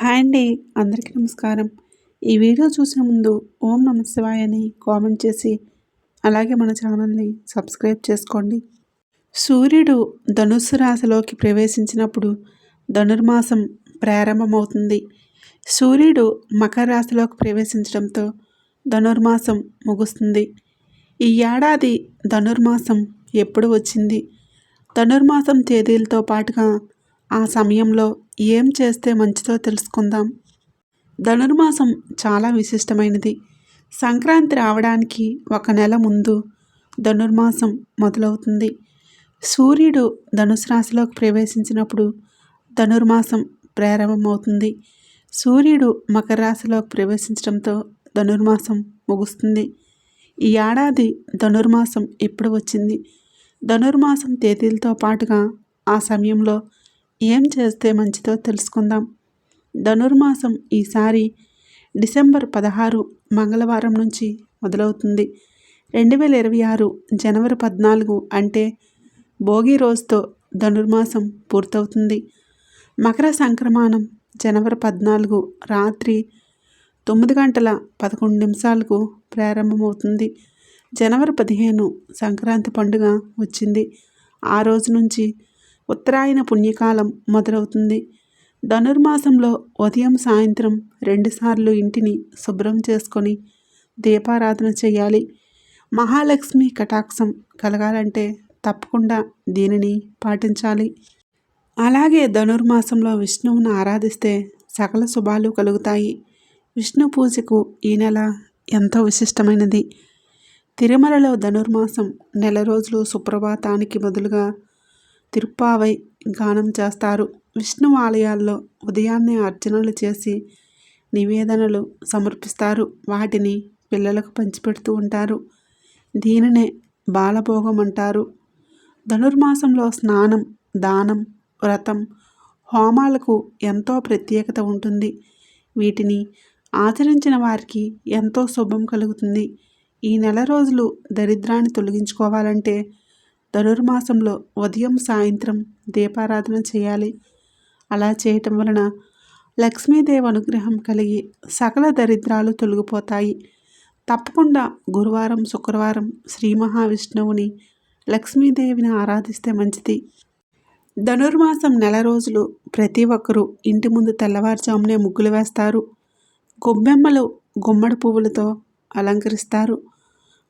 Hi అండి. అందరికీ నమస్కారం. ఈ వీడియో చూసే ముందు ఓం నమః శివాయ అని కామెంట్ చేసి, అలాగే మన ఛానల్ని సబ్స్క్రైబ్ చేసుకోండి. సూర్యుడు ధనుస్సు రాశిలోకి ప్రవేశించినప్పుడు ధనుర్మాసం ప్రారంభమవుతుంది. సూర్యుడు మకర రాశిలోకి ప్రవేశించడంతో ధనుర్మాసం ముగుస్తుంది. ఈ ఏడాది ధనుర్మాసం ఎప్పుడు వచ్చింది? ధనుర్మాసం తేదీలతో పాటుగా ఆ సమయంలో ఏం చేస్తే మంచిదో తెలుసుకుందాం. ధనుర్మాసం చాలా విశిష్టమైనది. సంక్రాంతి రావడానికి ఒక నెల ముందు ధనుర్మాసం మొదలవుతుంది. సూర్యుడు ధనుసు రాశిలోకి ప్రవేశించినప్పుడు ధనుర్మాసం ప్రారంభమవుతుంది. సూర్యుడు మకర రాశిలోకి ప్రవేశించడంతో ధనుర్మాసం ముగుస్తుంది. ఈ ఏడాది ధనుర్మాసం ఎప్పుడు వచ్చింది? ధనుర్మాసం తేదీలతో పాటుగా ఆ సమయంలో ఏం చేస్తే మంచిదో తెలుసుకుందాం. ధనుర్మాసం ఈసారి డిసెంబర్ 16 మంగళవారం నుంచి మొదలవుతుంది. 2026 జనవరి 14 అంటే భోగి రోజుతో ధనుర్మాసం పూర్తవుతుంది. మకర సంక్రమణం జనవరి 14 రాత్రి 9:11 ప్రారంభమవుతుంది. జనవరి 15 సంక్రాంతి పండుగ వచ్చింది. ఆ రోజు నుంచి ఉత్తరాయణ పుణ్యకాలం మొదలవుతుంది. ధనుర్మాసంలో ఉదయం సాయంత్రం 2 సార్లు ఇంటిని శుభ్రం చేసుకొని దీపారాధన చేయాలి. మహాలక్ష్మి కటాక్షం కలగాలంటే తప్పకుండా దీనిని పాటించాలి. అలాగే ధనుర్మాసంలో విష్ణువును ఆరాధిస్తే సకల శుభాలు కలుగుతాయి. విష్ణు పూజకు ఈ నెల ఎంతో విశిష్టమైనది. తిరుమలలో ధనుర్మాసం నెల రోజులు సుప్రభాతానికి బదులుగా తిరుప్పావై గానం చేస్తారు. విష్ణు ఆలయాల్లో ఉదయాన్నే అర్చనలు చేసి నివేదనలు సమర్పిస్తారు. వాటిని పిల్లలకు పంచిపెడుతూ ఉంటారు. దీనినే బాలభోగం అంటారు. ధనుర్మాసంలో స్నానం, దానం, వ్రతం, హోమాలకు ఎంతో ప్రత్యేకత ఉంటుంది. వీటిని ఆచరించిన వారికి ఎంతో శుభం కలుగుతుంది. ఈ నెల రోజులు దరిద్రాన్ని తొలగించుకోవాలంటే ధనుర్మాసంలో ఉదయం సాయంత్రం దీపారాధన చేయాలి. అలా చేయటం వలన లక్ష్మీదేవి అనుగ్రహం కలిగి సకల దరిద్రాలు తొలగిపోతాయి. తప్పకుండా గురువారం, శుక్రవారం శ్రీ మహావిష్ణువుని, లక్ష్మీదేవిని ఆరాధిస్తే మంచిది. ధనుర్మాసం నెల రోజులు ప్రతి ఒక్కరూ ఇంటి ముందు తెల్లవారుజామునే ముగ్గులు వేస్తారు. గొబ్బెమ్మలు, గుమ్మడి పువ్వులతో అలంకరిస్తారు.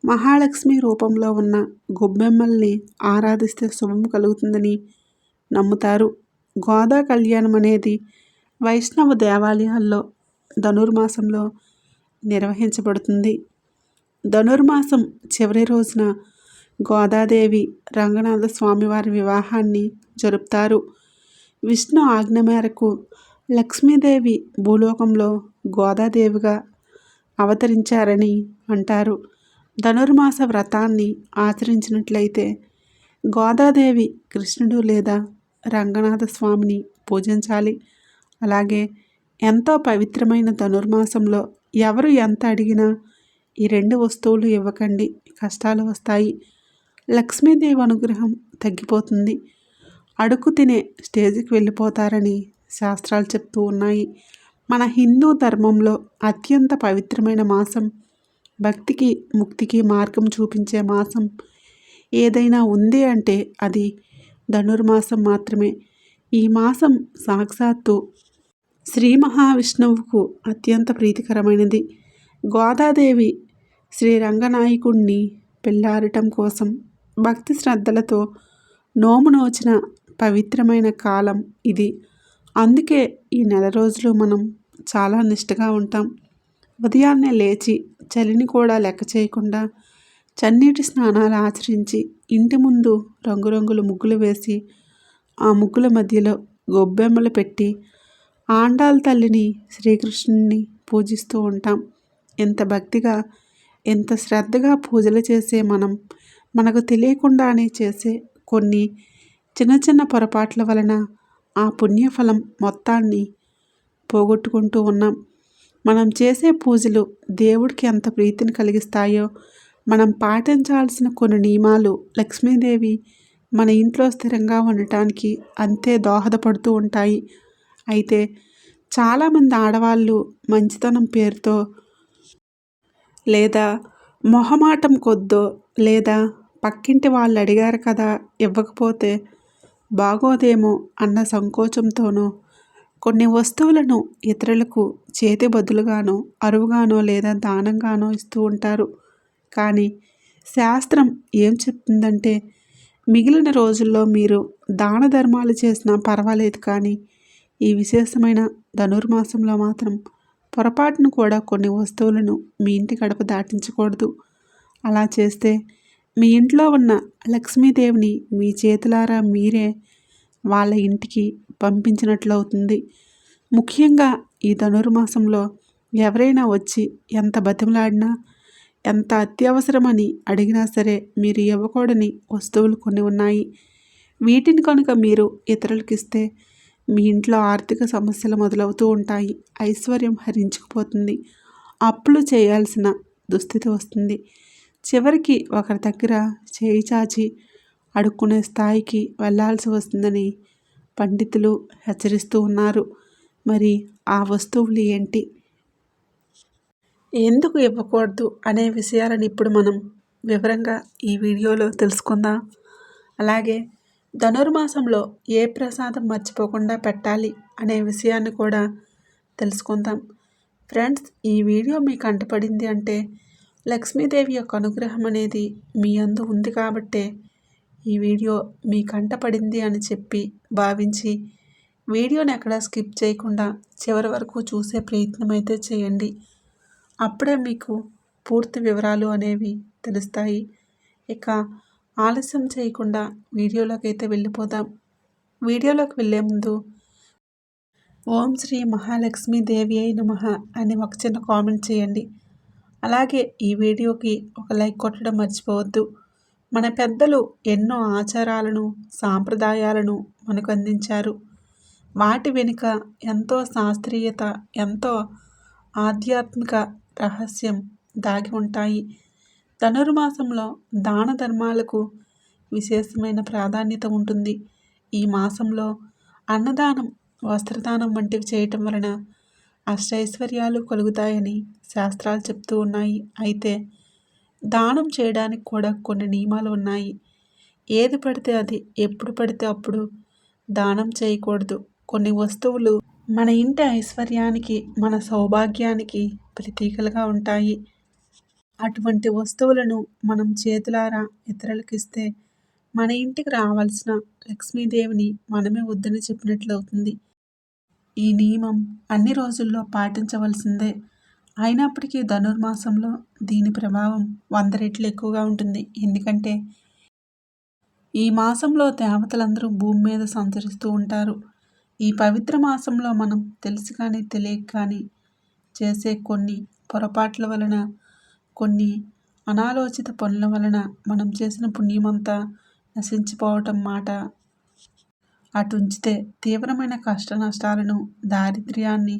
మహాలక్ష్మి రూపంలో ఉన్న గొబ్బెమ్మల్ని ఆరాధిస్తే శుభం కలుగుతుందని నమ్ముతారు. గోదా కళ్యాణం అనేది వైష్ణవ దేవాలయాల్లో ధనుర్మాసంలో నిర్వహించబడుతుంది. ధనుర్మాసం చివరి రోజున గోదాదేవి, రంగనాథ స్వామివారి వివాహాన్ని జరుపుతారు. విష్ణు ఆజ్ఞ మేరకు లక్ష్మీదేవి భూలోకంలో గోదాదేవిగా అవతరించారని అంటారు. ధనుర్మాస వ్రతాన్ని ఆచరించినట్లయితే గోదాదేవి, కృష్ణుడు లేదా రంగనాథ స్వామిని పూజించాలి. అలాగే ఎంతో పవిత్రమైన ధనుర్మాసంలో ఎవరు ఎంత అడిగినా ఈ 2 వస్తువులు ఇవ్వకండి, కష్టాలు వస్తాయి. లక్ష్మీదేవి అనుగ్రహం తగ్గిపోతుంది. అడుగు తినే స్టేజ్కి వెళ్ళిపోతారని శాస్త్రాలు చెప్తూ ఉన్నాయి. మన హిందూ ధర్మంలో అత్యంత పవిత్రమైన మాసం, భక్తికి ముక్తికి మార్గం చూపించే మాసం ఏదైనా ఉంది అంటే అది ధనుర్మాసం మాత్రమే. ఈ మాసం సాక్షాత్తు శ్రీ మహావిష్ణువుకు అత్యంత ప్రీతికరమైనది. గోదాదేవి శ్రీరంగనాయకుడిని పెళ్లాడటం కోసం భక్తి శ్రద్ధలతో నోము నోచిన పవిత్రమైన కాలం ఇది. అందుకే ఈ నెల రోజులు మనం చాలా నిష్టగా ఉంటాం. ఉదయాన్నే లేచి చలిని కూడా లెక్క చేయకుండా చన్నీటి స్నానాలు ఆచరించి ఇంటి ముందు రంగురంగుల ముగ్గులు వేసి ఆ ముగ్గుల మధ్యలో గొబ్బెమ్మలు పెట్టి ఆండాళ్ళ తల్లిని, శ్రీకృష్ణుని పూజిస్తూ ఉంటాం. ఎంత భక్తిగా, ఎంత శ్రద్ధగా పూజలు చేసే మనకు తెలియకుండానే చేసే కొన్ని చిన్న చిన్న పొరపాట్ల వలన ఆ పుణ్యఫలం మొత్తాన్ని పోగొట్టుకుంటూ ఉన్నాం. మనం చేసే పూజలు దేవుడికి ఎంత ప్రీతిని కలిగిస్తాయో, మనం పాటించాల్సిన కొన్ని నియమాలు లక్ష్మీదేవి మన ఇంట్లో స్థిరంగా ఉండటానికి అంతే దోహదపడుతూ ఉంటాయి. అయితే చాలామంది ఆడవాళ్ళు మంచితనం పేరుతో లేదా మొహమాటం కొద్దో లేదా పక్కింటి వాళ్ళు అడిగారు కదా ఇవ్వకపోతే బాగోదేమో అన్న సంకోచంతోనో కొన్ని వస్తువులను ఇతరులకు చేతి బదులుగానో అరువుగానో లేదా దానంగానో ఇస్తూ ఉంటారు. కానీ శాస్త్రం ఏం చెప్తుందంటే మిగిలిన రోజుల్లో మీరు దాన ధర్మాలు చేసినా పర్వాలేదు, కానీ ఈ విశేషమైన ధనుర్మాసంలో మాత్రం పొరపాటును కూడా కొన్ని వస్తువులను మీ ఇంటి గడప దాటించకూడదు. అలా చేస్తే మీ ఇంట్లో ఉన్న లక్ష్మీదేవిని మీ చేతులారా మీరే వాళ్ళ ఇంటికి పంపించినట్లవుతుంది. ముఖ్యంగా ఈ ధనుర్మాసంలో ఎవరైనా వచ్చి ఎంత బతిమలాడినా ఎంత అత్యవసరమని అడిగినా సరే మీరు ఇవ్వకూడని వస్తువులు కొన్ని ఉన్నాయి. వీటిని కనుక మీరు ఇతరులకు ఇస్తే మీ ఇంట్లో ఆర్థిక సమస్యలు మొదలవుతూ ఉంటాయి. ఐశ్వర్యం హరించుకుపోతుంది. అప్పులు చేయాల్సిన దుస్థితి వస్తుంది. చివరికి ఒకరి దగ్గర చేయి చాచి అడుక్కునే స్థాయికి వెళ్ళాల్సి వస్తుందని పండితులు హెచ్చరిస్తూ ఉన్నారు. మరి ఆ వస్తువులు ఏంటి, ఎందుకు ఇవ్వకూడదు అనే విషయాలను ఇప్పుడు మనం వివరంగా ఈ వీడియోలో తెలుసుకుందాం. అలాగే ధనుర్మాసంలో ఏ ప్రసాదం మర్చిపోకుండా పెట్టాలి అనే విషయాన్ని కూడా తెలుసుకుందాం. ఫ్రెండ్స్, ఈ వీడియో మీకు కంటపడింది అంటే లక్ష్మీదేవి యొక్క అనుగ్రహం అనేది మీ అందు ఉంది కాబట్టే ఈ వీడియో మీ కంటపడింది అని చెప్పి భావించి వీడియోని ఎక్కడా స్కిప్ చేయకుండా చివరి వరకు చూసే ప్రయత్నం అయితే చేయండి. అప్పుడే మీకు పూర్తి వివరాలు అనేవి తెలుస్తాయి. ఇక ఆలస్యం చేయకుండా వీడియోలోకి అయితే వెళ్ళిపోదాం. వీడియోలోకి వెళ్ళే ముందు ఓం శ్రీ మహాలక్ష్మీదేవి అయి నమః అని ఒక చిన్న కామెంట్ చేయండి. అలాగే ఈ వీడియోకి ఒక లైక్ కొట్టడం మర్చిపోవద్దు. మన పెద్దలు ఎన్నో ఆచారాలను సాంప్రదాయాలను మనకు అందించారు. వాటి వెనుక ఎంతో శాస్త్రీయత, ఎంతో ఆధ్యాత్మిక రహస్యం దాగి ఉంటాయి. ధనుర్మాసంలో దాన ధర్మాలకు విశేషమైన ప్రాధాన్యత ఉంటుంది. ఈ మాసంలో అన్నదానం, వస్త్రదానం వంటివి చేయటం వలన అష్టైశ్వర్యాలు కలుగుతాయని శాస్త్రాలు చెప్తూ ఉన్నాయి. అయితే దానం చేయడానికి కూడా కొన్ని నియమాలు ఉన్నాయి. ఏది పడితే అది, ఎప్పుడు పడితే అప్పుడు దానం చేయకూడదు. కొన్ని వస్తువులు మన ఇంటి ఐశ్వర్యానికి, మన సౌభాగ్యానికి ప్రతీకలుగా ఉంటాయి. అటువంటి వస్తువులను మనం చేతులారా ఇతరులకు ఇస్తే మన ఇంటికి రావాల్సిన లక్ష్మీదేవిని మనమే వద్దని చెప్పినట్లవుతుంది. ఈ నియమం అన్ని రోజుల్లో పాటించవలసిందే. అయినప్పటికీ ధనుర్మాసంలో దీని ప్రభావం 100 రెట్లు ఎక్కువగా ఉంటుంది. ఎందుకంటే ఈ మాసంలో దేవతలందరూ భూమి మీద సంచరిస్తూ ఉంటారు. ఈ పవిత్ర మాసంలో మనం తెలిసి కానీ తెలియక కానీ చేసే కొన్ని పొరపాట్ల వలన, కొన్ని అనాలోచిత పనుల వలన మనం చేసిన పుణ్యమంతా నశించిపోవటం మాట అటుంచితే తీవ్రమైన కష్ట నష్టాలను, దారిద్ర్యాన్ని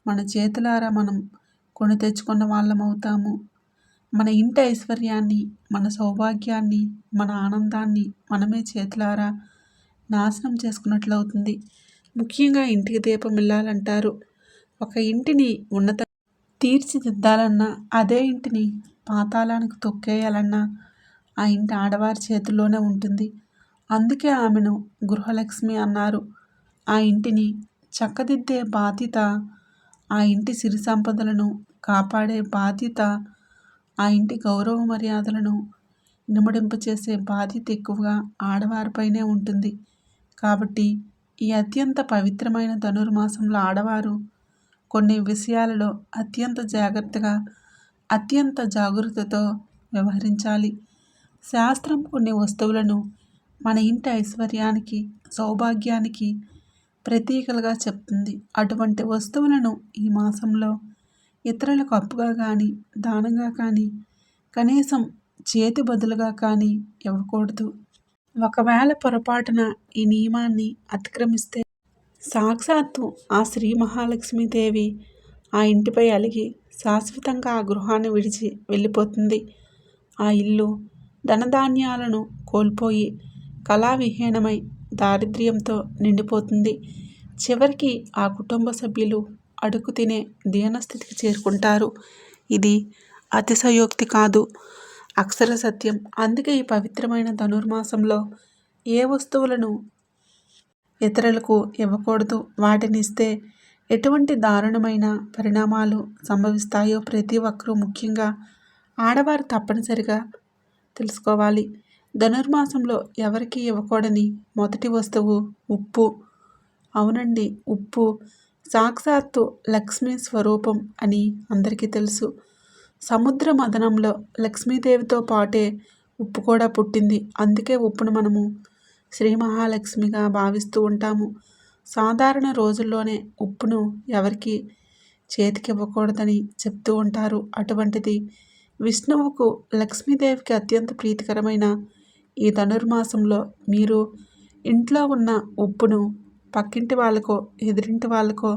మన చేతులారా మనం కొని తెచ్చుకున్న వాళ్ళం అవుతాము. మన ఇంటి ఐశ్వర్యాన్ని, మన సౌభాగ్యాన్ని, మన ఆనందాన్ని మనమే చేతులారా నాశనం చేసుకున్నట్లవుతుంది. ముఖ్యంగా ఇంటికి దీపం ఇల్లాలంటారు. ఒక ఇంటిని ఉన్నత తీర్చిదిద్దాలన్నా, అదే ఇంటిని పాతాళానికి తొక్కేయాలన్నా ఆ ఇంటి ఆడవారి చేతుల్లోనే ఉంటుంది. అందుకే ఆమెను గృహలక్ష్మి అన్నారు. ఆ ఇంటిని చక్కదిద్దే బాధ్యత, ఆ ఇంటి సిరి సంపదలను కాపాడే బాధ్యత, ఆ ఇంటి గౌరవ మర్యాదలను నిమడింపచేసే బాధ్యత ఎక్కువగా ఆడవారిపైనే ఉంటుంది. కాబట్టి ఈ అత్యంత పవిత్రమైన ధనుర్మాసంలో ఆడవారు కొన్ని విషయాలలో అత్యంత జాగ్రత్తగా, అత్యంత జాగరూకతతో వ్యవహరించాలి. శాస్త్రం కొన్ని వస్తువులను మన ఇంటి ఐశ్వర్యానికి, సౌభాగ్యానికి ప్రతీకలుగా చెప్తుంది. అటువంటి వస్తువులను ఈ మాసంలో ఇతరులకు అప్పుగా కానీ, దానంగా కానీ, కనీసం చేతి బదులుగా కానీ ఇవ్వకూడదు. ఒకవేళ పొరపాటున ఈ నియమాన్ని అతిక్రమిస్తే సాక్షాత్తు ఆ శ్రీ మహాలక్ష్మీదేవి ఆ ఇంటిపై అలిగి శాశ్వతంగా ఆ గృహాన్ని విడిచి వెళ్ళిపోతుంది. ఆ ఇల్లు ధనధాన్యాలను కోల్పోయి కళావిహీనమై దారిద్ర్యంతో నిండిపోతుంది. చివరికి ఆ కుటుంబ సభ్యులు అడుగు తినే దీనస్థితికి చేరుకుంటారు. ఇది అతిశయోక్తి కాదు, అక్షర సత్యం. అందుకే ఈ పవిత్రమైన ధనుర్మాసంలో ఏ వస్తువులను ఇతరులకు ఇవ్వకూడదు. వాటిని ఇస్తే ఎటువంటి దారుణమైన పరిణామాలు సంభవిస్తాయో ప్రతి ఒక్కరూ, ముఖ్యంగా ఆడవారు తప్పనిసరిగా తెలుసుకోవాలి. ధనుర్మాసంలో ఎవరికి ఇవ్వకూడని మొదటి వస్తువు ఉప్పు. అవునండి, ఉప్పు సాక్షాత్తు లక్ష్మీ స్వరూపం అని అందరికీ తెలుసు. సముద్ర మథనంలో లక్ష్మీదేవితో పాటే ఉప్పు కూడా పుట్టింది. అందుకే ఉప్పును మనము శ్రీ మహాలక్ష్మిగా భావిస్తూ ఉంటాము. సాధారణ రోజుల్లోనే ఉప్పును ఎవరికి చేతికి ఇవ్వకూడదని చెప్తూ ఉంటారు. అటువంటిది విష్ణువుకు, లక్ష్మీదేవికి అత్యంత ప్రీతికరమైన ఈ ధనుర్మాసంలో మీరు ఇంట్లో ఉన్న ఉప్పును పక్కింటి వాళ్ళకో, ఎదురింటి వాళ్ళకో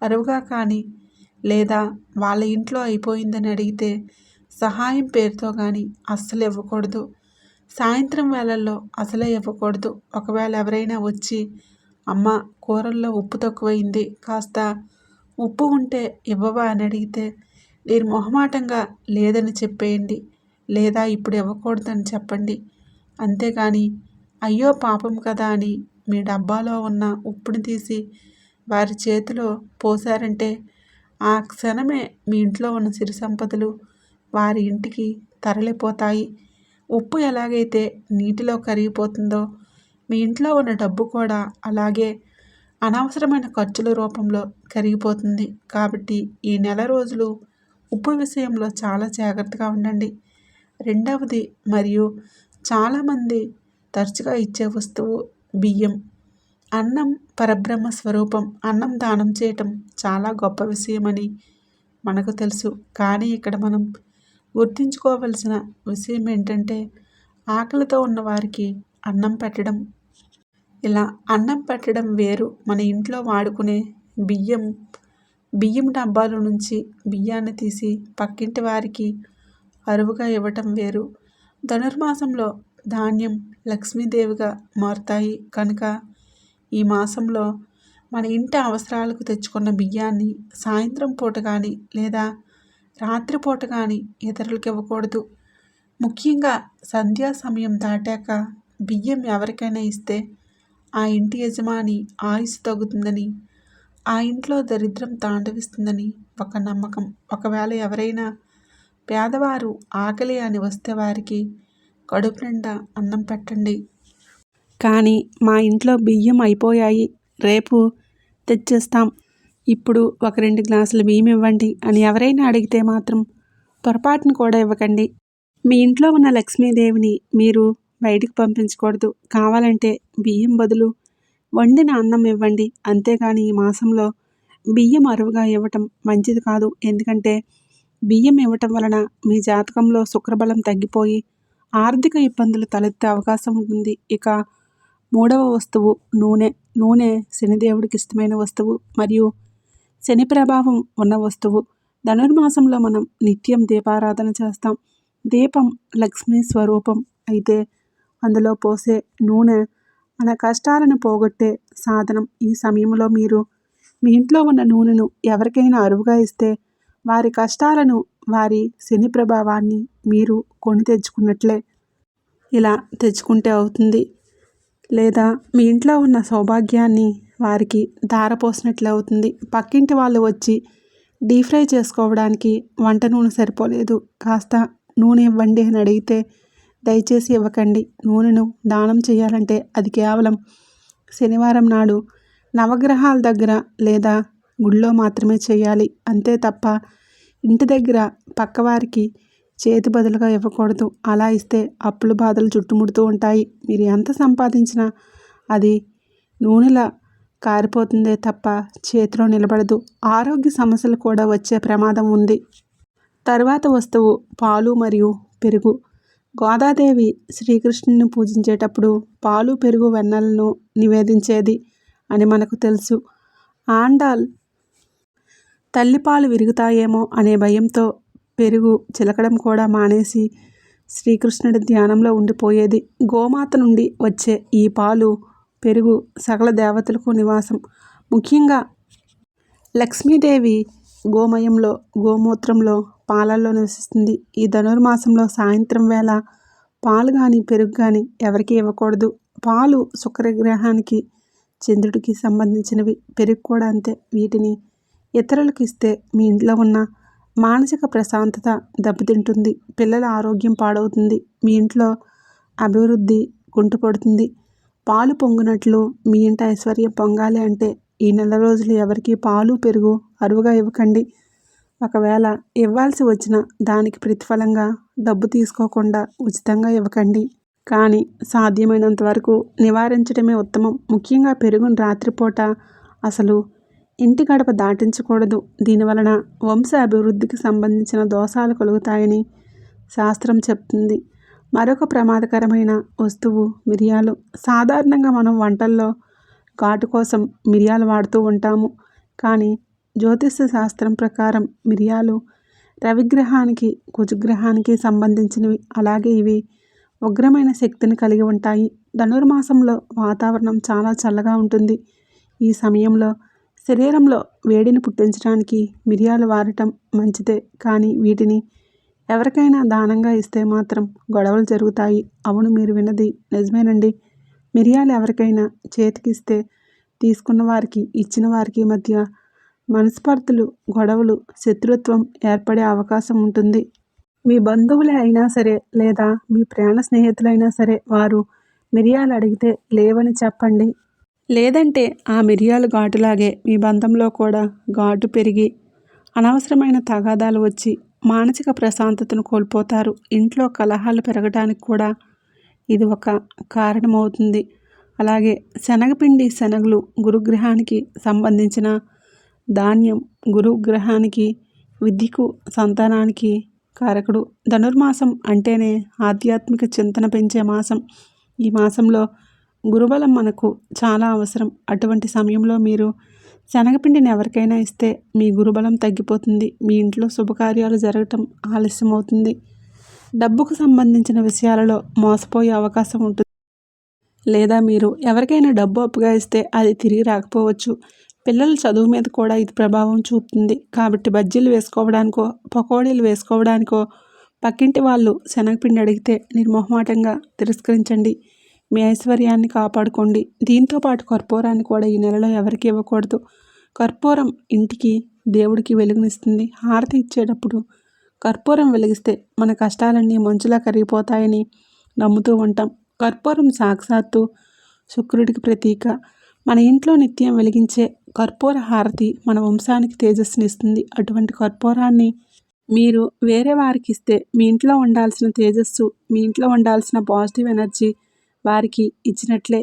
అరువుగా కానీ, లేదా వాళ్ళ ఇంట్లో అయిపోయిందని అడిగితే సహాయం పేరుతో కానీ అస్సలు ఇవ్వకూడదు. సాయంత్రం వేళల్లో అసలే ఇవ్వకూడదు. ఒకవేళ ఎవరైనా వచ్చి అమ్మ కూరల్లో ఉప్పు తక్కువైంది, కాస్త ఉప్పు ఉంటే ఇవ్వవా అని అడిగితే మీరు మొహమాటంగా లేదని చెప్పేయండి, లేదా ఇప్పుడు ఇవ్వకూడదని చెప్పండి. అంతేగాని అయ్యో పాపం కదా అని మీ డబ్బాలో ఉన్న ఉప్పుని తీసి వారి చేతిలో పోసారంటే ఆ క్షణమే మీ ఇంట్లో ఉన్న సిరి సంపదలు వారి ఇంటికి తరలిపోతాయి. ఉప్పు ఎలాగైతే నీటిలో కరిగిపోతుందో మీ ఇంట్లో ఉన్న డబ్బు కూడా అలాగే అనవసరమైన ఖర్చుల రూపంలో కరిగిపోతుంది. కాబట్టి ఈ నెల రోజులు ఉప్పు విషయంలో చాలా జాగ్రత్తగా ఉండండి. రెండవది, మరియు చాలామంది తరచుగా ఇచ్చే వస్తువు బియ్యం. అన్నం పరబ్రహ్మ స్వరూపం. అన్నం దానం చేయటం చాలా గొప్ప విషయమని మనకు తెలుసు. కానీ ఇక్కడ మనం గుర్తుంచుకోవలసిన విషయం ఏంటంటే, ఆకలితో ఉన్న వారికి అన్నం పెట్టడం. ఇలా అన్నం పెట్టడం వేరు. మన ఇంట్లో వాడుకునే బియ్యం డబ్బాల నుంచి బియ్యాన్ని తీసి పక్కింటి వారికి అరువుగా ఇవ్వటం వేరు. ధనుర్మాసంలో ధాన్యం లక్ష్మీదేవిగా మారుతాయి కనుక ఈ మాసంలో మన ఇంటి అవసరాలకు తెచ్చుకున్న బియ్యాన్ని సాయంత్రం పూట కానీ, లేదా రాత్రిపూట కానీ ఇతరులకు ఇవ్వకూడదు. ముఖ్యంగా సంధ్యా సమయం దాటాక బియ్యం ఎవరికైనా ఇస్తే ఆ ఇంటి యజమాని ఆయుస్సు తగ్గుతుందని, ఆ ఇంట్లో దరిద్రం తాండవిస్తుందని ఒక నమ్మకం. ఒకవేళ ఎవరైనా పేదవారు ఆకలి అని వస్తే వారికి కడుపు నిండా అన్నం పెట్టండి. కానీ మా ఇంట్లో బియ్యం అయిపోయాయి, రేపు తెచ్చేస్తాం, ఇప్పుడు ఒక 2 గ్లాసులు బియ్యం ఇవ్వండి అని ఎవరైనా అడిగితే మాత్రం పొరపాటును కూడా ఇవ్వకండి. మీ ఇంట్లో ఉన్న లక్ష్మీదేవిని మీరు బయటికి పంపించకూడదు. కావాలంటే బియ్యం బదులు వండిన అన్నం ఇవ్వండి. అంతేగాని ఈ మాసంలో బియ్యం అరువుగా ఇవ్వటం మంచిది కాదు. ఎందుకంటే బియ్యం ఇవ్వటం వలన మీ జాతకంలో శుక్రబలం తగ్గిపోయి ఆర్థిక ఇబ్బందులు తలెత్తే అవకాశం ఉంటుంది. ఇక మూడవ వస్తువు నూనె శనిదేవుడికి ఇష్టమైన వస్తువు మరియు శని ప్రభావం ఉన్న వస్తువు. ధనుర్మాసంలో మనం నిత్యం దీపారాధన చేస్తాం. దీపం లక్ష్మీ స్వరూపం. అయితే అందులో పోసే నూనె మన కష్టాలను పోగొట్టే సాధనం. ఈ సమయంలో మీరు మీ ఇంట్లో ఉన్న నూనెను ఎవరికైనా అరువుగా ఇస్తే వారి కష్టాలను, వారి శని ప్రభావాన్ని మీరు కొని తెచ్చుకున్నట్లే. ఇలా తెచ్చుకుంటే అవుతుంది. లేదా మీ ఇంట్లో ఉన్న సౌభాగ్యాన్ని వారికి ధారపోసినట్లే అవుతుంది. పక్కింటి వాళ్ళు వచ్చి డీప్ ఫ్రై చేసుకోవడానికి వంట నూనె సరిపోలేదు, కాస్త నూనె ఇవ్వండి అని అడిగితే దయచేసి ఇవ్వకండి. నూనెను దానం చేయాలంటే అది కేవలం శనివారం నాడు నవగ్రహాల దగ్గర లేదా గుళ్ళో మాత్రమే చేయాలి. అంతే తప్ప ఇంటి దగ్గర పక్కవారికి చేతి బదులుగా ఇవ్వకూడదు. అలా ఇస్తే అప్పుల బాధలు చుట్టుముడుతూ ఉంటాయి. మీరు ఎంత సంపాదించినా అది నూనెలా కారిపోతుందే తప్ప చేతిలో నిలబడదు. ఆరోగ్య సమస్యలు కూడా వచ్చే ప్రమాదం ఉంది. తర్వాత వస్తువు పాలు మరియు పెరుగు. గోదాదేవి శ్రీకృష్ణుని పూజించేటప్పుడు పాలు, పెరుగు, వెన్నలను నివేదించేది అని మనకు తెలుసు. ఆండాల్ తల్లిపాలు విరుగుతాయేమో అనే భయంతో పెరుగు చిలకడం కూడా మానేసి శ్రీకృష్ణుడి ధ్యానంలో ఉండిపోయేది. గోమాత నుండి వచ్చే ఈ పాలు, పెరుగు సకల దేవతలకు నివాసం. ముఖ్యంగా లక్ష్మీదేవి గోమయంలో, గోమూత్రంలో, పాలల్లో నివసిస్తుంది. ఈ ధనుర్మాసంలో సాయంత్రం వేళ పాలు కానీ పెరుగు కానీ ఎవరికి ఇవ్వకూడదు. పాలు శుక్రగ్రహానికి, చంద్రుడికి సంబంధించినవి. పెరుగు కూడా అంతే. వీటిని ఇతరులకు ఇస్తే మీ ఇంట్లో ఉన్న మానసిక ప్రశాంతత దెబ్బతింటుంది. పిల్లల ఆరోగ్యం పాడవుతుంది. మీ ఇంట్లో అభివృద్ధి కుంటుపడుతుంది. పాలు పొంగినట్లు మీ ఇంట ఐశ్వర్యం పొంగాలి అంటే ఈ నెల రోజులు ఎవరికి పాలు పెరుగు అరువుగా ఇవ్వకండి. ఒకవేళ ఇవ్వాల్సి వచ్చిన దానికి ప్రతిఫలంగా డబ్బు తీసుకోకుండా ఉచితంగా ఇవ్వకండి. కానీ సాధ్యమైనంత వరకు నివారించడమే ఉత్తమం. ముఖ్యంగా పెరుగును రాత్రిపూట అసలు ఇంటి గడప దాటించకూడదు. దీనివలన వంశ అభివృద్ధికి సంబంధించిన దోషాలు కలుగుతాయని శాస్త్రం చెప్తుంది. మరొక ప్రమాదకరమైన వస్తువు మిరియాలు. సాధారణంగా మనం వంటల్లో ఘాటు కోసం మిరియాలు వాడుతూ ఉంటాము. కానీ జ్యోతిష శాస్త్రం ప్రకారం మిరియాలు రవిగ్రహానికి, కుజగ్రహానికి సంబంధించినవి. అలాగే ఇవి ఉగ్రమైన శక్తిని కలిగి ఉంటాయి. ధనుర్మాసంలో వాతావరణం చాలా చల్లగా ఉంటుంది. ఈ సమయంలో శరీరంలో వేడిని పుట్టించడానికి మిరియాలు వాడటం మంచిదే. కానీ వీటిని ఎవరికైనా దానంగా ఇస్తే మాత్రం గొడవలు జరుగుతాయి. అవును, మీరు విన్నది నిజమేనండి. మిరియాలు ఎవరికైనా చేతికిస్తే తీసుకున్న వారికి, ఇచ్చిన వారికి మధ్య మనస్పర్ధలు, గొడవలు, శత్రుత్వం ఏర్పడే అవకాశం ఉంటుంది. మీ బంధువులే అయినా సరే లేదా మీ ప్రాణ స్నేహితులైనా సరే వారు మిరియాలు అడిగితే లేవని చెప్పండి. లేదంటే ఆ మిరియాలు ఘాటులాగే మీ బంధంలో కూడా ఘాటు పెరిగి అనవసరమైన తగాదాలు వచ్చి మానసిక ప్రశాంతతను కోల్పోతారు. ఇంట్లో కలహాలు పెరగడానికి కూడా ఇది ఒక కారణమవుతుంది. అలాగే శనగపిండి, శనగలు గురుగ్రహానికి సంబంధించిన ధాన్యం. గురుగ్రహానికి విద్యకు, సంతానానికి కారకుడు. ధనుర్మాసం అంటేనే ఆధ్యాత్మిక చింతన పెంచే మాసం. ఈ మాసంలో గురుబలం మనకు చాలా అవసరం. అటువంటి సమయంలో మీరు శనగపిండిని ఎవరికైనా ఇస్తే మీ గురుబలం తగ్గిపోతుంది. మీ ఇంట్లో శుభకార్యాలు జరగటం ఆలస్యమవుతుంది. డబ్బుకు సంబంధించిన విషయాలలో మోసపోయే అవకాశం ఉంటుంది. లేదా మీరు ఎవరికైనా డబ్బు అప్పుగా ఇస్తే అది తిరిగి రాకపోవచ్చు. పిల్లల చదువు మీద కూడా ఇది ప్రభావం చూపుతుంది. కాబట్టి బజ్జీలు వేసుకోవడానికో, పకోడీలు వేసుకోవడానికో పక్కింటి వాళ్ళు శనగపిండి అడిగితే నిర్మోహమాటంగా తిరస్కరించండి. మీ ఐశ్వర్యాన్ని కాపాడుకోండి. దీంతోపాటు కర్పూరాన్ని కూడా ఈ నెలలో ఎవరికి ఇవ్వకూడదు. కర్పూరం ఇంటికి, దేవుడికి వెలుగునిస్తుంది. హారతి ఇచ్చేటప్పుడు కర్పూరం వెలిగిస్తే మన కష్టాలన్నీ మంచులా కరిగిపోతాయని నమ్ముతూ ఉంటాం. కర్పూరం సాక్షాత్తు శుక్రుడికి ప్రతీక. మన ఇంట్లో నిత్యం వెలిగించే కర్పూర హారతి మన వంశానికి తేజస్సునిస్తుంది. అటువంటి కర్పూరాన్ని మీరు వేరే వారికి ఇస్తే మీ ఇంట్లో ఉండాల్సిన తేజస్సు, మీ ఇంట్లో ఉండాల్సిన పాజిటివ్ ఎనర్జీ వారికి ఇచ్చినట్లే.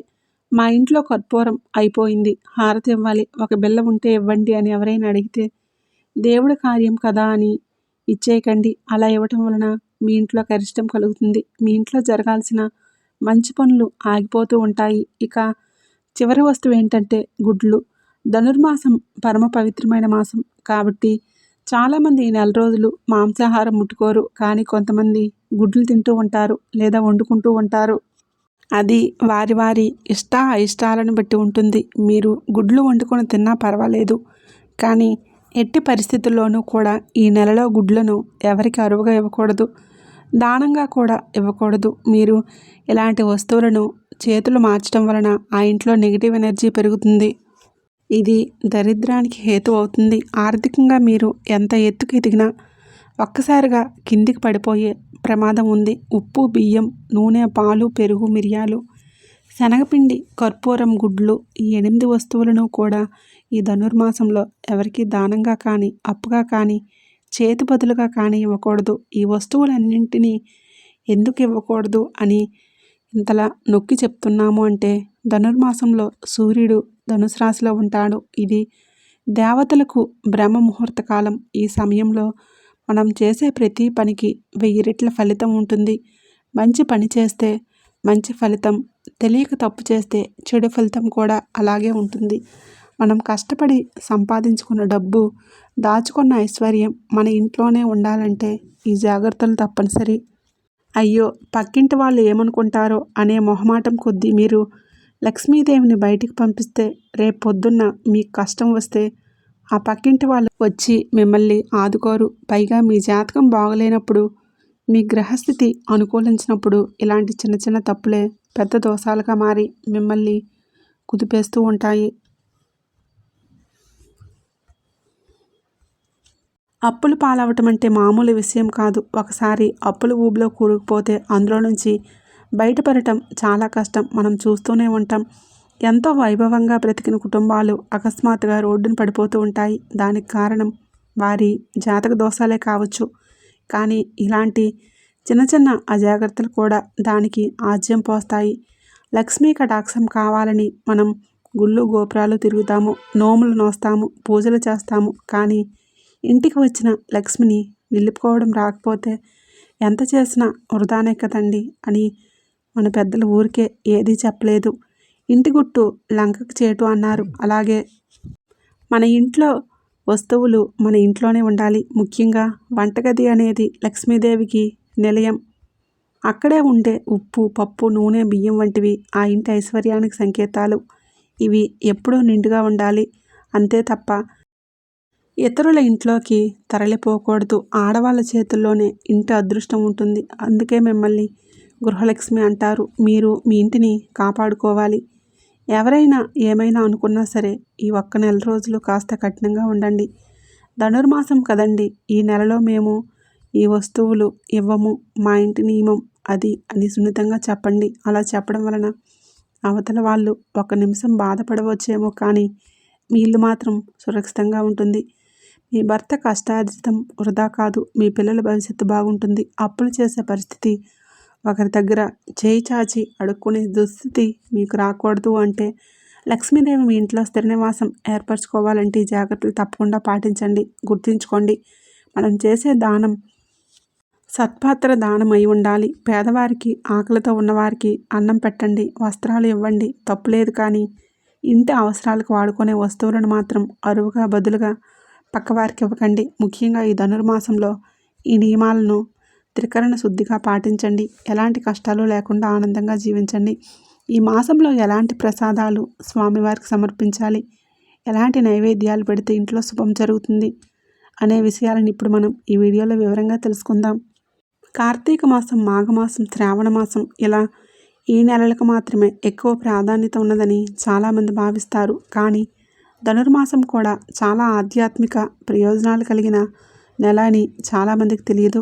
మా ఇంట్లో కర్పూరం అయిపోయింది, హారతి ఇవ్వాలి, ఒక బిళ్ళ ఉంటే ఇవ్వండి అని ఎవరైనా అడిగితే దేవుడి కార్యం కదా అని ఇచ్చేయకండి. అలా ఇవ్వటం వలన మీ ఇంట్లో కరిష్టం కలుగుతుంది. మీ ఇంట్లో జరగాల్సిన మంచి పనులు ఆగిపోతూ ఉంటాయి. ఇక చివరి వస్తువు ఏంటంటే గుడ్లు. ధనుర్మాసం పరమ పవిత్రమైన మాసం కాబట్టి చాలామంది ఈ నెల రోజులు మాంసాహారం ముట్టుకోరు. కానీ కొంతమంది గుడ్లు తింటూ ఉంటారు లేదా వండుకుంటూ ఉంటారు. అది వారి వారి అయిష్టాలను బట్టి ఉంటుంది. మీరు గుడ్లు వండుకొని తిన్నా పర్వాలేదు. కానీ ఎట్టి పరిస్థితుల్లోనూ కూడా ఈ నెలలో గుడ్లను ఎవరికి అరువుగా ఇవ్వకూడదు, దానంగా కూడా ఇవ్వకూడదు. మీరు ఇలాంటి వస్తువులను చేతులు మార్చడం వలన ఆ ఇంట్లో నెగిటివ్ ఎనర్జీ పెరుగుతుంది. ఇది దరిద్రానికి హేతు అవుతుంది. ఆర్థికంగా మీరు ఎంత ఎత్తుకు ఎదిగినా ఒక్కసారిగా కిందికి పడిపోయే ప్రమాదం ఉంది. ఉప్పు, బియ్యం, నూనె, పాలు, పెరుగు, మిరియాలు, శనగపిండి, కర్పూరం, గుడ్లు ఈ 8 వస్తువులను కూడా ఈ ధనుర్మాసంలో ఎవరికి దానంగా కానీ, అప్పుగా కానీ, చేతి బదులుగా కానీ ఇవ్వకూడదు. ఈ వస్తువులన్నింటినీ ఎందుకు ఇవ్వకూడదు అని ఇంతలా నొక్కి చెప్తున్నాము అంటే ధనుర్మాసంలో సూర్యుడు ధనుసు రాశిలో ఉంటాడు. ఇది దేవతలకు బ్రహ్మ ముహూర్త కాలం. ఈ సమయంలో మనం చేసే ప్రతి పనికి 1000 రెట్ల ఫలితం ఉంటుంది. మంచి పని చేస్తే మంచి ఫలితం, తెలియక తప్పు చేస్తే చెడు ఫలితం కూడా అలాగే ఉంటుంది. మనం కష్టపడి సంపాదించుకున్న డబ్బు, దాచుకున్న ఐశ్వర్యం మన ఇంట్లోనే ఉండాలంటే ఈ జాగ్రత్తలు తప్పనిసరి. అయ్యో పక్కింటి వాళ్ళు ఏమనుకుంటారో అనే మొహమాటం కొద్దీ మీరు లక్ష్మీదేవిని బయటికి పంపిస్తే రేపు పొద్దున్న మీకు కష్టం వస్తే ఆ పక్కింటి వాళ్ళు వచ్చి మిమ్మల్ని ఆదుకోరు. పైగా మీ జాతకం బాగలేనప్పుడు, మీ గ్రహస్థితి అనుకూలించినప్పుడు ఇలాంటి చిన్న చిన్న తప్పులే పెద్ద దోషాలుగా మారి మిమ్మల్ని కుదిపేస్తూ ఉంటాయి. అప్పులు పాలవటం అంటే మామూలు విషయం కాదు. ఒకసారి అప్పుల ఊబిలో కూరుకుపోతే అందులో నుంచి బయటపడటం చాలా కష్టం. మనం చూస్తూనే ఉంటాం. ఎంతో వైభవంగా బ్రతికిన కుటుంబాలు అకస్మాత్తుగా రోడ్డున పడిపోతూ ఉంటాయి. దానికి కారణం వారి జాతక దోషాలే కావచ్చు. కానీ ఇలాంటి చిన్న చిన్న అజాగ్రత్తలు కూడా దానికి ఆజ్యం పోస్తాయి. లక్ష్మీ కటాక్షం కావాలని మనం గుళ్ళు గోపురాలు తిరుగుతాము, నోములు నోస్తాము, పూజలు చేస్తాము. కానీ ఇంటికి వచ్చిన లక్ష్మిని నిలుపుకోవడం రాకపోతే ఎంత చేసినా వృధానే కదండి అని మన పెద్దలు ఊరికే ఏదీ చెప్పలేదు. ఇంటి గుట్టు లంకకు చేటు అన్నారు. అలాగే మన ఇంట్లో వస్తువులు మన ఇంట్లోనే ఉండాలి. ముఖ్యంగా వంటగది అనేది లక్ష్మీదేవికి నిలయం. అక్కడే ఉండే ఉప్పు, పప్పు, నూనె, బియ్యం వంటివి ఆ ఇంటి ఐశ్వర్యానికి సంకేతాలు. ఇవి ఎప్పుడూ నిండుగా ఉండాలి. అంతే తప్ప ఇతరుల ఇంట్లోకి తరలిపోకూడదు. ఆడవాళ్ళ చేతుల్లోనే ఇంటి అదృష్టం ఉంటుంది. అందుకే మిమ్మల్ని గృహలక్ష్మి అంటారు. మీరు మీ ఇంటిని కాపాడుకోవాలి. ఎవరైనా ఏమైనా అనుకున్నా సరే ఈ ఒక్క నెల రోజులు కాస్త కఠినంగా ఉండండి. ధనుర్మాసం కదండి, ఈ నెలలో మేము ఈ వస్తువులు ఇవ్వము, మా ఇంటి నియమం అది అని సున్నితంగా చెప్పండి. అలా చెప్పడం వలన అవతల వాళ్ళు ఒక నిమిషం బాధపడవచ్చేమో, కానీ మీ ఇల్లు మాత్రం సురక్షితంగా ఉంటుంది. మీ భర్త కష్టార్జితం వృధా కాదు. మీ పిల్లల భవిష్యత్తు బాగుంటుంది. అప్పులు చేసే పరిస్థితి, ఒకరి దగ్గర చేయి చాచి అడుక్కునే దుస్థితి మీకు రాకూడదు అంటే లక్ష్మీదేవి మీ ఇంట్లో స్థిర నివాసం ఏర్పరచుకోవాలంటే ఈ జాగ్రత్తలు తప్పకుండా పాటించండి. గుర్తుంచుకోండి, మనం చేసే దానం సత్పాత్ర దానం అయి ఉండాలి. పేదవారికి, ఆకలితో ఉన్నవారికి అన్నం పెట్టండి, వస్త్రాలు ఇవ్వండి, తప్పులేదు. కానీ ఇంటి అవసరాలకు వాడుకునే వస్తువులను మాత్రం అరువుగా బదులుగా పక్కవారికి ఇవ్వకండి. ముఖ్యంగా ఈ ధనుర్మాసంలో ఈ నియమాలను త్రికరణ శుద్ధిగా పాటించండి. ఎలాంటి కష్టాలు లేకుండా ఆనందంగా జీవించండి. ఈ మాసంలో ఎలాంటి ప్రసాదాలు స్వామివారికి సమర్పించాలి, ఎలాంటి నైవేద్యాలు పెడితే ఇంట్లో శుభం జరుగుతుంది అనే విషయాలను ఇప్పుడు మనం ఈ వీడియోలో వివరంగా తెలుసుకుందాం. కార్తీక మాసం, మాఘమాసం, శ్రావణ మాసం ఇలా ఈ నెలలకు మాత్రమే ఎక్కువ ప్రాధాన్యత ఉన్నదని చాలామంది భావిస్తారు. కానీ ధనుర్మాసం కూడా చాలా ఆధ్యాత్మిక ప్రయోజనాలు కలిగిన నెల అని చాలామందికి తెలియదు.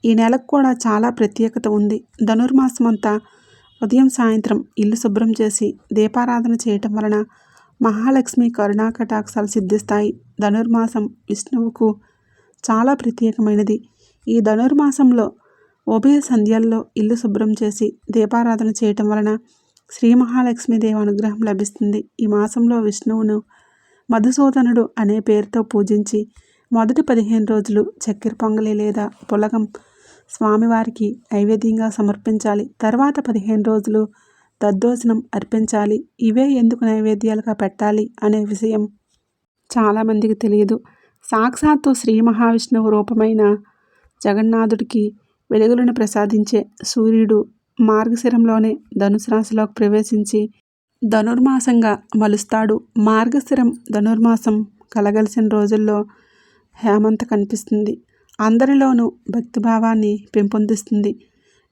ఈ నెలకు కూడా చాలా ప్రత్యేకత ఉంది. ధనుర్మాసం అంతా ఉదయం సాయంత్రం ఇల్లు శుభ్రం చేసి దీపారాధన చేయటం వలన మహాలక్ష్మి కరుణా కటాక్షాలు సిద్ధిస్తాయి. ధనుర్మాసం విష్ణువుకు చాలా ప్రత్యేకమైనది. ఈ ధనుర్మాసంలో ఉభయ సంధ్యల్లో ఇల్లు శుభ్రం చేసి దీపారాధన చేయటం వలన శ్రీ మహాలక్ష్మీదేవి అనుగ్రహం లభిస్తుంది. ఈ మాసంలో విష్ణువును మధుసూదనుడు అనే పేరుతో పూజించి మొదటి 15 రోజులు చక్కెర పొంగలి లేదా పులగం స్వామివారికి నైవేద్యంగా సమర్పించాలి. తర్వాత 15 రోజులు దద్దోజనం అర్పించాలి. ఇవే ఎందుకు నైవేద్యాలుగా పెట్టాలి అనే విషయం చాలామందికి తెలియదు. సాక్షాత్తు శ్రీ మహావిష్ణువు రూపమైన జగన్నాథుడికి వెలుగులను ప్రసాదించే సూర్యుడు మార్గశిరంలోనే ధనుసు రాశిలోకి ప్రవేశించి ధనుర్మాసంగా మలుస్తాడు. మార్గశిరం ధనుర్మాసం కలగలిసిన రోజుల్లో హేమంత కనిపిస్తుంది. అందరిలోనూ భక్తిభావాన్ని పెంపొందిస్తుంది.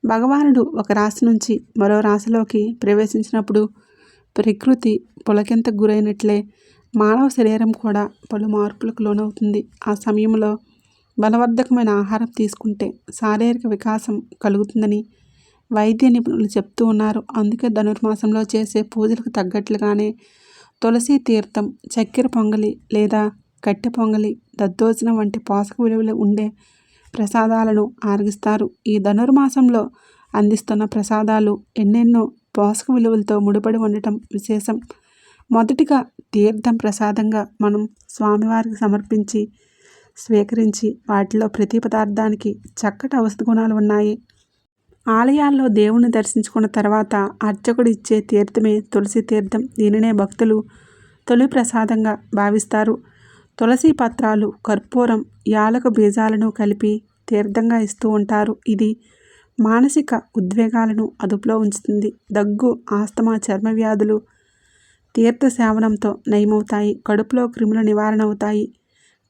భగవానుడు ఒక రాశి నుంచి మరో రాశిలోకి ప్రవేశించినప్పుడు ప్రకృతి పులకింతకు గురైనట్లే మానవ శరీరం కూడా పలు మార్పులకు లోనవుతుంది. ఆ సమయంలో బలవర్ధకమైన ఆహారం తీసుకుంటే శారీరక వికాసం కలుగుతుందని వైద్య నిపుణులు చెప్తూ ఉన్నారు. అందుకే ధనుర్మాసంలో చేసే పూజలకు తగ్గట్లుగానే తులసి తీర్థం, చక్కెర పొంగలి లేదా కట్టె పొంగలి, దద్దోజనం వంటి పోషక విలువలు ఉండే ప్రసాదాలను ఆరగిస్తారు. ఈ ధనుర్మాసంలో అందిస్తున్న ప్రసాదాలు ఎన్నెన్నో పోషక విలువలతో ముడిపడి ఉండటం విశేషం. మొదటిగా తీర్థం ప్రసాదంగా మనం స్వామివారికి సమర్పించి స్వీకరించి వాటిలో ప్రతి పదార్థానికి చక్కటి ఔషధ గుణాలు ఉన్నాయి. ఆలయాల్లో దేవుణ్ణి దర్శించుకున్న తర్వాత అర్చకుడు ఇచ్చే తీర్థమే తులసి తీర్థం. దీనినే భక్తులు తొలి ప్రసాదంగా భావిస్తారు. తులసి పత్రాలు, కర్పూరం, యాలక బీజాలను కలిపి తీర్థంగా ఇస్తూ ఉంటారు. ఇది మానసిక ఉద్వేగాలను అదుపులో ఉంచుతుంది. దగ్గు, ఆస్తమా, చర్మ వ్యాధులు తీర్థ సేవనంతో నయమవుతాయి. కడుపులో క్రిముల నివారణ అవుతాయి.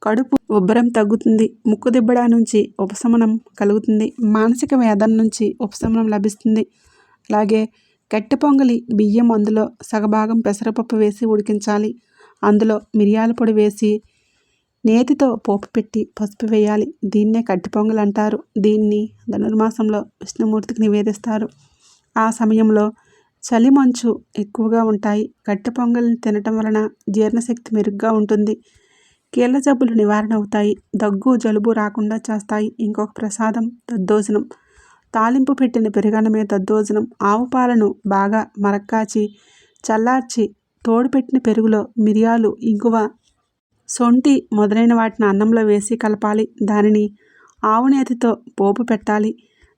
కడుపు ఉబ్బరం తగ్గుతుంది. ముక్కు దిబ్బడ నుంచి ఉపశమనం కలుగుతుంది. మానసిక వేదన నుంచి ఉపశమనం లభిస్తుంది. అలాగే గట్టి పొంగలి బియ్యం, అందులో సగభాగం పెసరపప్పు వేసి ఉడికించాలి. అందులో మిరియాల పొడి వేసి నేతితో పోపు పెట్టి పసుపు వేయాలి. దీన్నే కట్టి పొంగల్ అంటారు. దీన్ని ధనుర్మాసంలో విష్ణుమూర్తికి నివేదిస్తారు. ఆ సమయంలో చలి మంచు ఎక్కువగా ఉంటాయి. కట్టి పొంగల్ని తినటం వలన జీర్ణశక్తి మెరుగ్గా ఉంటుంది. కీళ్ళ జబ్బులు నివారణ అవుతాయి. దగ్గు, జలుబు రాకుండా చేస్తాయి. ఇంకొక ప్రసాదం దద్దోజనం. తాలింపు పెట్టిన పెరుగన్నమే దద్దోజనం. ఆవు పాలను బాగా మరక్కాచి చల్లార్చి తోడుపెట్టిన పెరుగులో మిరియాలు, ఇంగువ, సొంఠి మొదలైన వాటిని అన్నంలో వేసి కలపాలి. దానిని ఆవు నేతితో పోపు పెట్టాలి.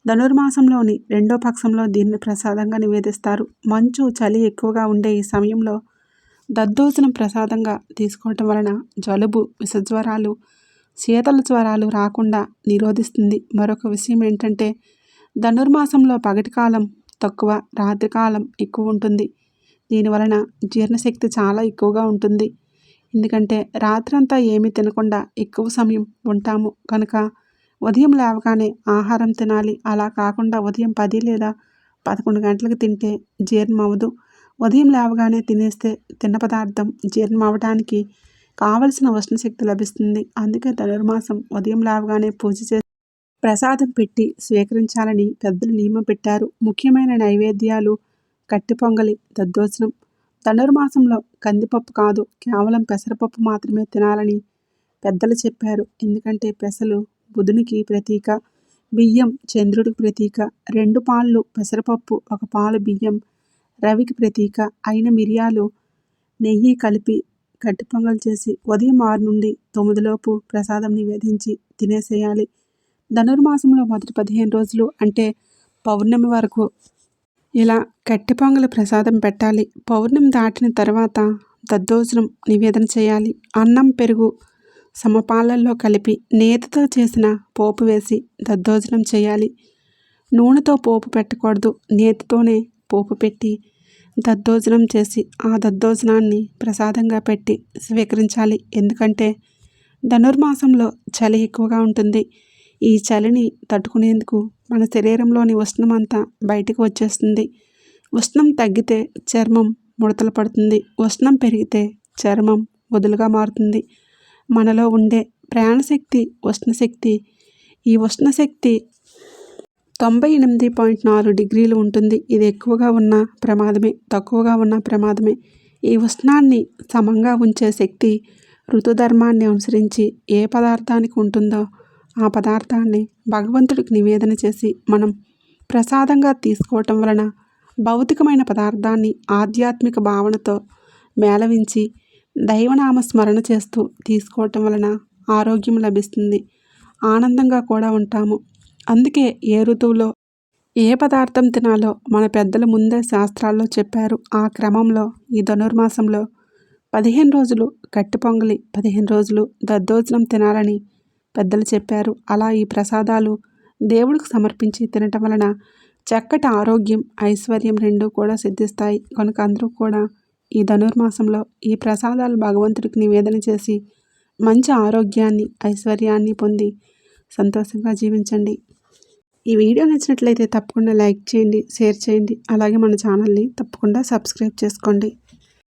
ధనుర్మాసంలోని 2వ పక్షంలో దీన్ని ప్రసాదంగా నివేదిస్తారు. మంచు, చలి ఎక్కువగా ఉండే ఈ సమయంలో దద్దోజనం ప్రసాదంగా తీసుకోవటం వలన జలుబు, విషజ్వరాలు, శీతల జ్వరాలు రాకుండా నిరోధిస్తుంది. మరొక విషయం ఏంటంటే ధనుర్మాసంలో పగటి కాలం తక్కువ, రాత్రికాలం ఎక్కువ ఉంటుంది. దీనివలన జీర్ణశక్తి చాలా ఎక్కువగా ఉంటుంది. ఎందుకంటే రాత్రంతా ఏమీ తినకుండా ఎక్కువ సమయం ఉంటాము కనుక ఉదయం లేవగానే ఆహారం తినాలి. అలా కాకుండా ఉదయం 10 లేదా 11 గంటలకు తింటే జీర్ణం అవ్వదు. ఉదయం లేవగానే తినేస్తే తిన్న పదార్థం జీర్ణం అవ్వడానికి కావలసిన ఉష్ణశక్తి లభిస్తుంది. అందుకే ధనుర్మాసం ఉదయం లేవగానే పూజ చేసి ప్రసాదం పెట్టి స్వీకరించాలని పెద్దలు నియమం పెట్టారు. ముఖ్యమైన నైవేద్యాలు కట్టి పొంగలి, దద్దోజనం. ధనుర్మాసంలో కందిపప్పు కాదు, కేవలం పెసరపప్పు మాత్రమే తినాలని పెద్దలు చెప్పారు. ఎందుకంటే పెసలు బుధునికి ప్రతీక, బియ్యం చంద్రుడికి ప్రతీక. 2 పాళ్ళు పెసరపప్పు, 1 పాలు బియ్యం రవికి ప్రతీక అయిన మిరియాలు, నెయ్యి కలిపి కట్టి పొంగల్ చేసి ఉదయం 6 నుండి 9 లోపు ప్రసాదం నివేదించి తినేసేయాలి. ధనుర్మాసంలో మొదటి 15 రోజులు అంటే పౌర్ణమి వరకు ఇలా కట్టి పొంగలి ప్రసాదం పెట్టాలి. పౌర్ణమి దాటిన తర్వాత దద్దోజనం నివేదన చేయాలి. అన్నం, పెరుగు సమపాలల్లో కలిపి నేతితో చేసిన పోపు వేసి దద్దోజనం చేయాలి. నూనెతో పోపు పెట్టకూడదు. నేతితోనే పోపు పెట్టి దద్దోజనం చేసి ఆ దద్దోజనాన్ని ప్రసాదంగా పెట్టి స్వీకరించాలి. ఎందుకంటే ధనుర్మాసంలో చలి ఎక్కువగా ఉంటుంది. ఈ చలిని తట్టుకునేందుకు మన శరీరంలోని ఉష్ణమంతా బయటకు వచ్చేస్తుంది. ఉష్ణం తగ్గితే చర్మం ముడతలు పడుతుంది. ఉష్ణం పెరిగితే చర్మం వదులుగా మారుతుంది. మనలో ఉండే ప్రాణశక్తి ఉష్ణశక్తి. ఈ ఉష్ణశక్తి 98.4 డిగ్రీలు ఉంటుంది. ఇది ఎక్కువగా ఉన్న ప్రమాదమే, తక్కువగా ఉన్న ప్రమాదమే. ఈ ఉష్ణాన్ని సమంగా ఉంచే శక్తి ఋతుధర్మాన్ని అనుసరించి ఏ పదార్థానికి ఉంటుందో ఆ పదార్థాన్ని భగవంతుడికి నివేదన చేసి మనం ప్రసాదంగా తీసుకోవటం వలన భౌతికమైన పదార్థాన్ని ఆధ్యాత్మిక భావనతో మేళవించి దైవనామ స్మరణ చేస్తూ తీసుకోవటం వలన ఆరోగ్యం లభిస్తుంది. ఆనందంగా కూడా ఉంటాము. అందుకే ఏ ఋతువులో ఏ పదార్థం తినాలో మన పెద్దలు ముందే శాస్త్రాల్లో చెప్పారు. ఆ క్రమంలో ఈ ధనుర్మాసంలో 15 రోజులు కట్టి పొంగలి, 15 రోజులు దద్దోజనం తినాలని పెద్దలు చెప్పారు. అలా ఈ ప్రసాదాలు దేవుడికి సమర్పించి తినటం వలన చక్కటి ఆరోగ్యం, ఐశ్వర్యం రెండూ కూడా సిద్ధిస్తాయి. కనుక అందరూ కూడా ఈ ధనుర్మాసంలో ఈ ప్రసాదాలు భగవంతుడికి నివేదన చేసి మంచి ఆరోగ్యాన్ని, ఐశ్వర్యాన్ని పొంది సంతోషంగా జీవించండి. ఈ వీడియో నచ్చినట్లయితే తప్పకుండా లైక్ చేయండి, షేర్ చేయండి. అలాగే మన ఛానల్ని తప్పకుండా సబ్స్క్రైబ్ చేసుకోండి.